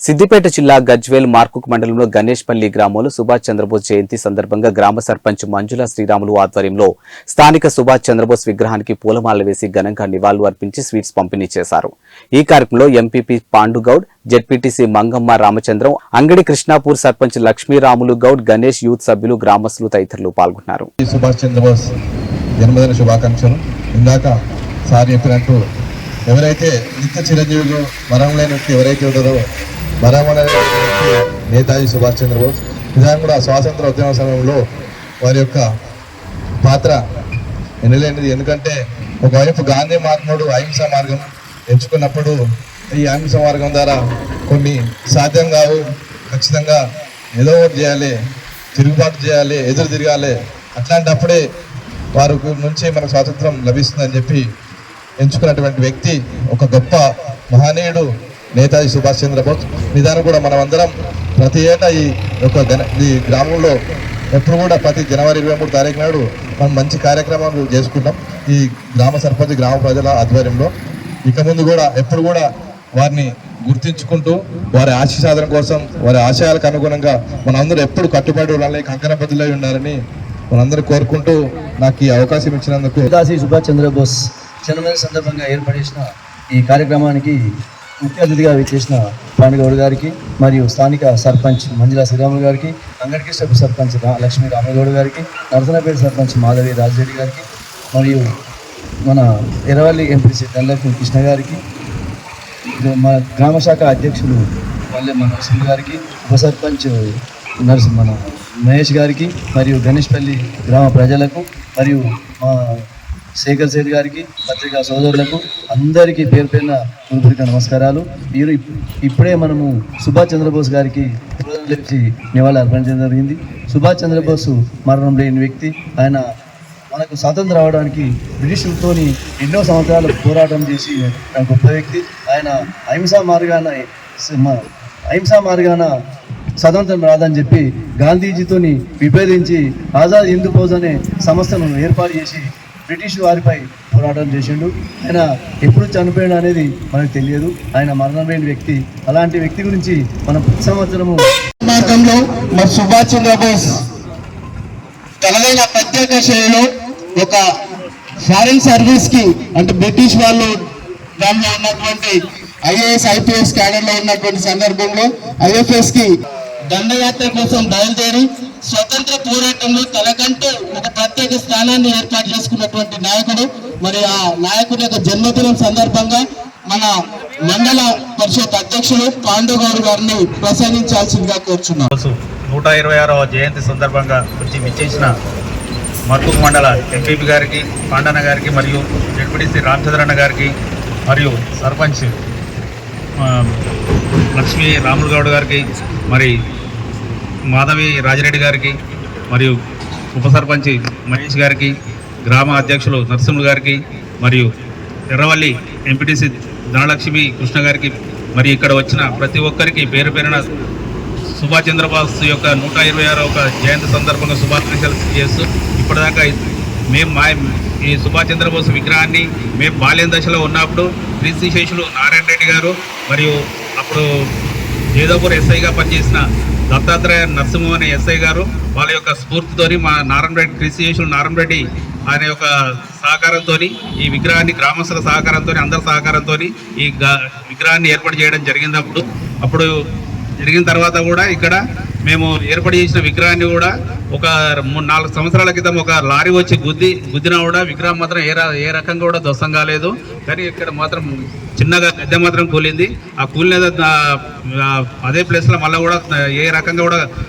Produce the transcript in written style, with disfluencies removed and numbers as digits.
సిద్దిపేట జిల్లా గజ్వేల్ మార్కుక్ మండలంలో గణేష్పల్లి గ్రామంలో సుభాష్ చంద్రబోస్ జయంతి సందర్భంగా గ్రామ సర్పంచ్ మంజుల శ్రీరాములు ఆధ్వర్యంలో స్థానిక సుభాష్ చంద్రబోస్ విగ్రహానికి పూలమాల వేసి ఘనంగా నివాళులు అర్పించి స్వీట్స్ పంపిణీ చేశారు. ఈ కార్యక్రమంలో ఎంపీపీ పాండుగౌడ్, జెడ్పీటీసీ మంగమ్మ రామచంద్రం, అంగడి కృష్ణాపూర్ సర్పంచ్ లక్ష్మీరాములు గౌడ్, గణేష్ యూత్ సభ్యులు, గ్రామస్తులు తదితరులు పాల్గొన్నారు. సుభాష్ చంద్రబోస్ జన్మదిన శుభాకాంక్షలు. ఇందాక సార్ చెప్పినట్టు ఎవరైతే నిత్య చిరంజీవులు మరణం లేని వ్యక్తి ఎవరైతే ఉంటారో మరణం నేతాజీ సుభాష్ చంద్రబోస్ నిజంగా కూడా స్వాతంత్ర ఉద్యమ సమయంలో వారి యొక్క పాత్ర ఎనలేనిది. ఎందుకంటే ఒకవైపు గాంధీ మహాత్ముడు అహింసా మార్గం ఎంచుకున్నప్పుడు ఈ అహింసా మార్గం ద్వారా కొన్ని సాధ్యం కావు, ఖచ్చితంగా ఏదో ఒకటి చేయాలి, తిరుగుబాటు చేయాలి, ఎదురు తిరగాలి, అట్లాంటప్పుడే వారి నుంచి మనకు స్వాతంత్రం లభిస్తుందని చెప్పి ఎంచుకున్నటువంటి వ్యక్తి ఒక గొప్ప మహనీయుడు నేతాజీ సుభాష్ చంద్రబోస్. నిజానికి కూడా మనం అందరం ప్రతి ఏటా ఈ గ్రామంలో ఎప్పుడు కూడా ప్రతి జనవరి 23 తారీఖు నాడు మనం మంచి కార్యక్రమాలు చేసుకుంటాం ఈ గ్రామ సర్పంచ్ గ్రామ ప్రజల ఆధ్వర్యంలో. ఇక ముందు కూడా ఎప్పుడు కూడా వారిని గుర్తించుకుంటూ వారి ఆశయ సాధన కోసం వారి ఆశయాలకు అనుగుణంగా మనందరూ ఎప్పుడు కట్టుబడి ఉండాలి, కంకణబద్దులై ఉండాలని మనందరూ కోరుకుంటూ నాకు ఈ అవకాశం ఇచ్చినందుకు నేతాజీ సుభాష్ చంద్రబోస్ జన్మదిన సందర్భంగా ఏర్పడేసిన ఈ కార్యక్రమానికి ముఖ్య అతిథిగా విచ్చేసిన పాండుగౌడ్ గారికి మరియు స్థానిక సర్పంచ్ మంజుల శ్రీరాములు గారికి, అంగడికి సర్పంచ్ లక్ష్మీ రామగౌడ్ గారికి, నరసనపేట సర్పంచ్ మాధవి రాజరెడ్డి గారికి మరియు మన ఎర్రవల్లి ఎంపీసీ ధనలక్ష్మి కృష్ణ గారికి, మన గ్రామ శాఖ అధ్యక్షులు మన నరసింహ గారికి, ఉప సర్పంచ్ మన మహేష్ గారికి మరియు గణేష్పల్లి గ్రామ ప్రజలకు మరియు మా శేఖర్ సేఠ్ గారికి, పత్రికా సోదరులకు అందరికీ పేరు పేరున హృదయపూర్వక నమస్కారాలు. ఇప్పుడే మనము సుభాష్ చంద్రబోస్ గారికి నివాళులు అర్పించడం జరిగింది. సుభాష్ చంద్రబోస్ మరణం లేని వ్యక్తి. ఆయన మనకు స్వాతంత్రం రావడానికి బ్రిటిష్తోని ఎన్నో సంవత్సరాలు పోరాటం చేసి గొప్ప వ్యక్తి. ఆయన అహింసా మార్గాన స్వతంత్రం రాదని చెప్పి గాంధీజీతోని విభేదించి ఆజాద్ హిందూ ఫౌజ్ అనే సంస్థను ఏర్పాటు చేసి బ్రిటిష్ వారిపై పోరాటం చేసిండు. ఆయన ఎప్పుడు చనిపోయాడు అనేది మనకు తెలియదు. ఆయన మరణం లేని వ్యక్తి. అలాంటి వ్యక్తి గురించి మనం ప్రతి సంవత్సరము మార్గంలో మరి సుభాష్ చంద్రబోస్ తనదైన ప్రత్యేక శైలిలో ఒక ఫారిన్ సర్వీస్ కి అంటే బ్రిటిష్ వాళ్ళు దానిలో ఉన్నటువంటి ఐఏఎస్ ఐపీఎస్ క్యాడర్లో ఉన్నటువంటి సందర్భంలో ఐఎఫ్ఎస్ కి దండయాత్ర కోసం బయలుదేరి స్వతంత్ర పోరాటంలో తనకంటూ ఒక ప్రత్యేక స్థానాన్ని ఏర్పాటు చేసుకున్నటువంటి నాయకుడు. మరి ఆ నాయకుడి యొక్క జన్మదినం సందర్భంగా మన మండల పరిషత్ అధ్యక్షుడు పాండుగౌడ్ గారిని ప్రసంగించాల్సిందిగా కోరుచున్నాం. 126వ జయంతి సందర్భంగా వచ్చి విచ్చేసిన మార్కుక్ మండల ఎంపీపీ గారికి, పాండన్న గారికి మరియు జెడ్పీటీసీ రామచంద్రన్న గారికి మరియు సర్పంచ్ లక్ష్మీ రాములు గౌడ్ గారికి, మరి మాధవి రాజరెడ్డి గారికి మరియు ఉప సర్పంచ్ మహేష్ గారికి, గ్రామ అధ్యక్షులు నరసింహులు గారికి మరియు ఎర్రవల్లి ఎంపీటీసీ ధనలక్ష్మి కృష్ణ గారికి, మరి ఇక్కడ వచ్చిన ప్రతి ఒక్కరికి పేరు పేరున సుభాష్ చంద్రబోస్ యొక్క 126వ జయంతి సందర్భంగా శుభాకాంక్షలు చేస్తూ ఇప్పటిదాకా ఈ సుభాష్ చంద్రబోస్ విగ్రహాన్ని మేము బాల్యం దశలో ఉన్నప్పుడు కీర్తిశేషులు నారాయణ రెడ్డి గారు మరియు అప్పుడు జేదాపూర్ ఎస్ఐగా పనిచేసిన దత్తాత్రేయ నరసింహ అనే ఎస్ఐ గారు వాళ్ళ యొక్క స్ఫూర్తితోని మా నారాయణరెడ్డి కీర్తిశేషులు నారాయణ రెడ్డి ఆయన యొక్క సహకారంతో ఈ విగ్రహాన్ని గ్రామస్తుల సహకారంతో అందరి సహకారంతో ఈ విగ్రహాన్ని ఏర్పాటు చేయడం జరిగింది. అప్పుడు జరిగిన తర్వాత కూడా ఇక్కడ మేము ఏర్పాటు చేసిన విగ్రహాన్ని కూడా ఒక 3-4 సంవత్సరాల క్రితం ఒక లారీ వచ్చి గుద్దినా కూడా విగ్రహం మాత్రం ఏ రకంగా కూడా ధ్వంసం కాలేదు. కానీ ఇక్కడ మాత్రం చిన్నగా గద్దె మాత్రం కూలింది. ఆ కూలిన అదే ప్లేస్లో మళ్ళీ కూడా ఏ రకంగా కూడా